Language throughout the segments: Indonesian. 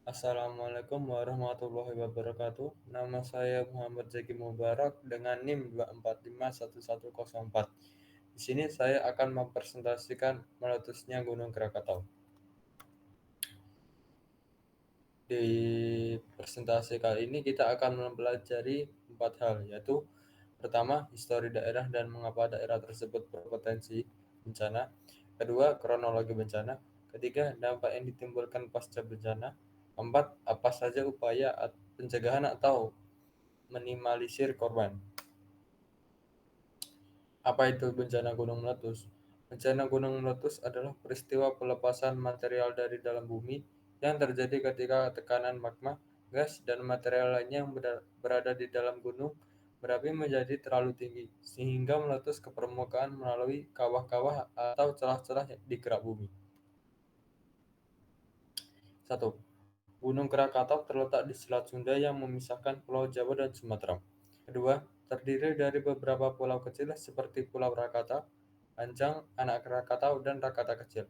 Assalamualaikum warahmatullahi wabarakatuh. Nama saya Muhammad Zaki Mubarak dengan NIM 2451104. Di sini saya akan mempresentasikan meletusnya Gunung Krakatau. Di presentasi kali ini kita akan mempelajari 4 hal, yaitu pertama, histori daerah dan mengapa daerah tersebut berpotensi bencana. Kedua, kronologi bencana. Ketiga, dampak yang ditimbulkan pasca bencana. Keempat, apa saja upaya pencegahan atau minimalisir korban. Apa itu bencana gunung meletus? Bencana gunung meletus adalah peristiwa pelepasan material dari dalam bumi yang terjadi ketika tekanan magma, gas, dan material lainnya yang berada di dalam gunung berapi menjadi terlalu tinggi, sehingga meletus ke permukaan melalui kawah-kawah atau celah-celah di kerak bumi. 1. Gunung Krakatau terletak di Selat Sunda yang memisahkan Pulau Jawa dan Sumatera. Kedua, terdiri dari beberapa pulau kecil seperti Pulau Rakata, Ancang, Anak Krakatau, dan Rakata Kecil.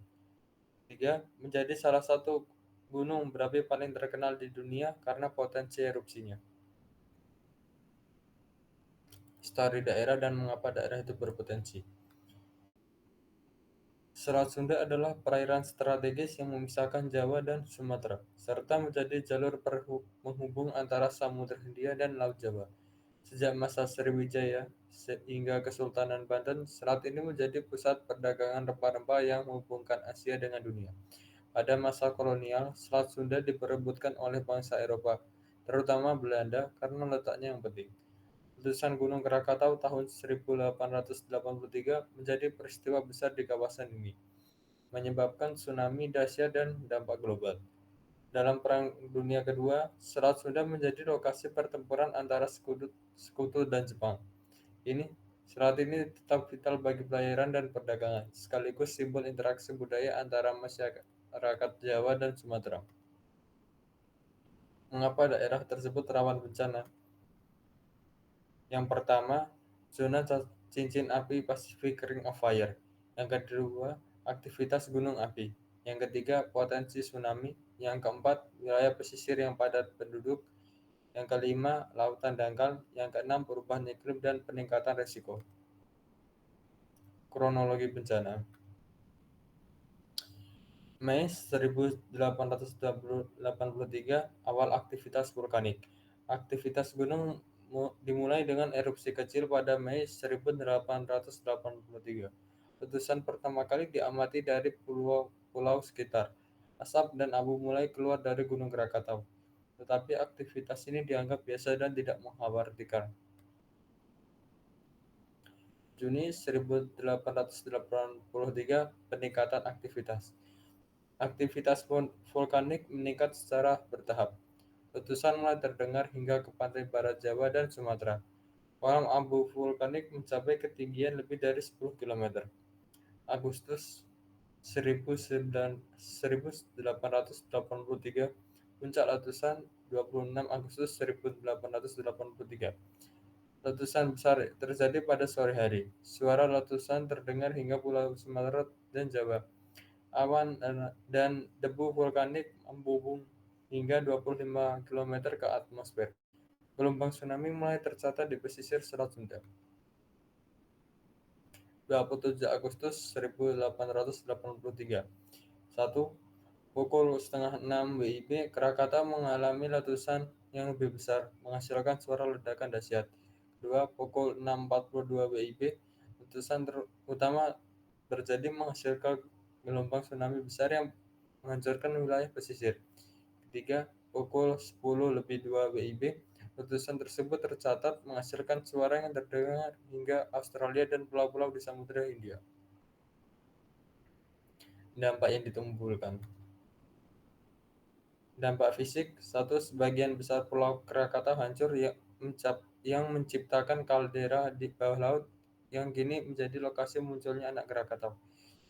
Tiga, menjadi salah satu gunung berapi paling terkenal di dunia karena potensi erupsinya. Histori daerah dan mengapa daerah itu berpotensi. Selat Sunda adalah perairan strategis yang memisahkan Jawa dan Sumatera, serta menjadi jalur penghubung antara Samudra Hindia dan Laut Jawa. Sejak masa Sriwijaya hingga Kesultanan Banten, selat ini menjadi pusat perdagangan rempah-rempah yang menghubungkan Asia dengan dunia. Pada masa kolonial, Selat Sunda diperebutkan oleh bangsa Eropa, terutama Belanda, karena letaknya yang penting. Letusan Gunung Krakatau tahun 1883 menjadi peristiwa besar di kawasan ini, menyebabkan tsunami dahsyat dan dampak global. Dalam Perang Dunia Kedua, Selat Sunda menjadi lokasi pertempuran antara sekutu dan Jepang. Selat ini tetap vital bagi pelayaran dan perdagangan, sekaligus simbol interaksi budaya antara masyarakat Jawa dan Sumatera. Mengapa daerah tersebut rawan bencana? Yang pertama, zona cincin api Pacific Ring of Fire. Yang kedua, aktivitas gunung api. Yang ketiga, potensi tsunami. Yang keempat, wilayah pesisir yang padat penduduk. Yang kelima, lautan dangkal. Yang keenam, perubahan iklim dan peningkatan risiko. Kronologi bencana. Mei 1883, awal aktivitas vulkanik. Aktivitas gunung dimulai dengan erupsi kecil pada Mei 1883. Letusan pertama kali diamati dari pulau-pulau sekitar. Asap dan abu mulai keluar dari Gunung Krakatau. Tetapi aktivitas ini dianggap biasa dan tidak mengkhawatirkan. Juni 1883, peningkatan aktivitas. Aktivitas vulkanik meningkat secara bertahap. Letusan mulai terdengar hingga ke pantai barat Jawa dan Sumatera. Kolam abu vulkanik mencapai ketinggian lebih dari 10 km. Agustus 1883, puncak letusan 26 Agustus 1883. Letusan besar terjadi pada sore hari. Suara letusan terdengar hingga Pulau Sumatera dan Jawa. Awan dan debu vulkanik membumbung hingga 25 km ke atmosfer. Gelombang tsunami mulai tercatat di pesisir Selat Sunda. 27 Agustus 1883. 1. Pukul setengah 6 WIB, Krakatau mengalami letusan yang lebih besar, menghasilkan suara ledakan dahsyat. 2. Pukul 6.42 WIB, letusan utama terjadi menghasilkan gelombang tsunami besar yang menghancurkan wilayah pesisir. Ketiga, pukul 10.02 WIB, letusan tersebut tercatat menghasilkan suara yang terdengar hingga Australia dan pulau-pulau di Samudra Hindia. Dampak yang ditimbulkan. Dampak fisik. 1. Sebagian besar Pulau Krakatau hancur yang menciptakan kaldera di bawah laut yang kini menjadi lokasi munculnya anak Krakatau.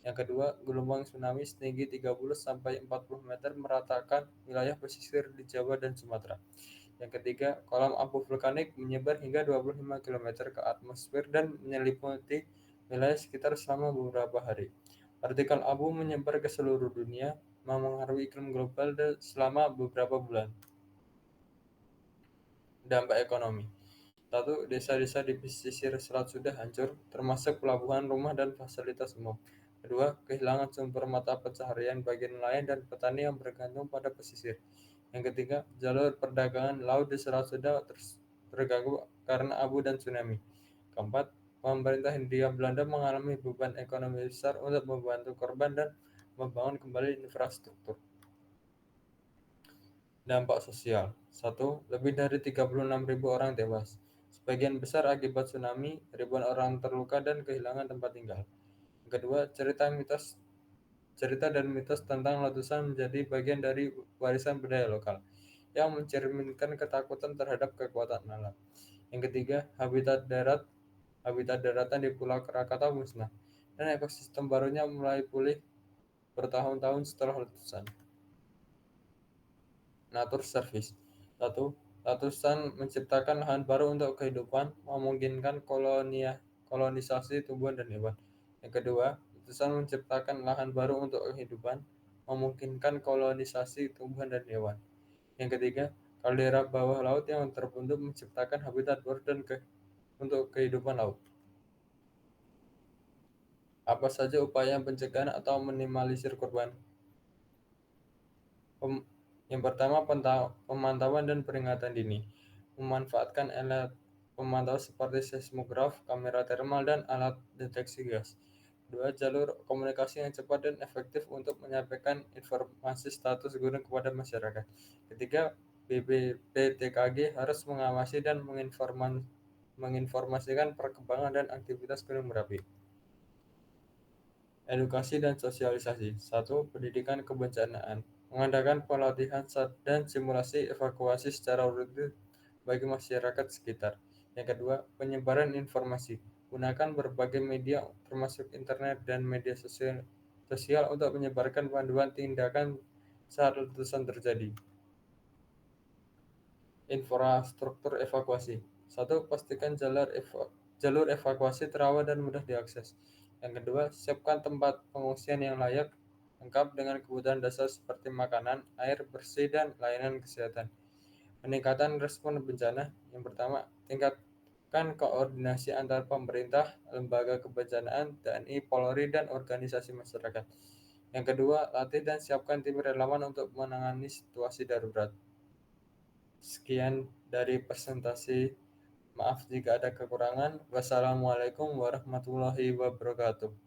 Yang kedua, gelombang tsunami setinggi 30-40 meter meratakan wilayah pesisir di Jawa dan Sumatera. Yang ketiga, kolam abu vulkanik menyebar hingga 25 km ke atmosfer dan menyelimuti wilayah sekitar selama beberapa hari. Partikel abu menyebar ke seluruh dunia, memengaruhi iklim global selama beberapa bulan. Dampak ekonomi. Satu, desa-desa di pesisir selat sudah hancur, termasuk pelabuhan, rumah, dan fasilitas umum. Kedua, kehilangan sumber mata pencaharian bagi nelayan dan petani yang bergantung pada pesisir. Yang ketiga, jalur perdagangan laut di Selat Sunda terganggu karena abu dan tsunami. Keempat, pemerintah Hindia Belanda mengalami beban ekonomi besar untuk membantu korban dan membangun kembali infrastruktur. Dampak sosial. Satu, lebih dari 36.000 orang tewas. Sebagian besar akibat tsunami, ribuan orang terluka dan kehilangan tempat tinggal. Kedua, cerita dan mitos tentang letusan menjadi bagian dari warisan budaya lokal yang mencerminkan ketakutan terhadap kekuatan alam. Yang ketiga, habitat daratan di Pulau Krakatau musnah, dan ekosistem barunya mulai pulih bertahun-tahun setelah letusan. Nature Service. Satu, letusan menciptakan lahan baru untuk kehidupan, memungkinkan kolonisasi tumbuhan dan hewan. Yang kedua, letusan menciptakan lahan baru untuk kehidupan, memungkinkan kolonisasi tumbuhan dan hewan. Yang ketiga, kaldera bawah laut yang terbentuk menciptakan habitat baru untuk kehidupan laut. Apa saja upaya pencegahan atau minimalisir korban? Yang pertama, pemantauan dan peringatan dini. Memanfaatkan alat pemantau seperti seismograf, kamera termal, dan alat deteksi gas. Kedua, jalur komunikasi yang cepat dan efektif untuk menyampaikan informasi status gunung kepada masyarakat. Ketiga, BPBTKG harus mengawasi dan menginformasikan perkembangan dan aktivitas Gunung Merapi. Edukasi dan sosialisasi. Satu, pendidikan kebencanaan. Mengadakan pelatihan dan simulasi evakuasi secara rutin bagi masyarakat sekitar. Yang kedua, penyebaran informasi. Gunakan berbagai media termasuk internet dan media sosial untuk menyebarkan panduan tindakan saat letusan terjadi. Infrastruktur evakuasi. Satu, pastikan jalur evakuasi terawat dan mudah diakses. Yang kedua, siapkan tempat pengungsian yang layak, lengkap dengan kebutuhan dasar seperti makanan, air bersih, dan layanan kesehatan. Peningkatan respon bencana. Yang pertama, tingkatkan koordinasi antar pemerintah, lembaga kebencanaan, TNI, Polri, dan organisasi masyarakat. Yang kedua, latih dan siapkan tim relawan untuk menangani situasi darurat. Sekian dari presentasi. Maaf jika ada kekurangan. Wassalamualaikum warahmatullahi wabarakatuh.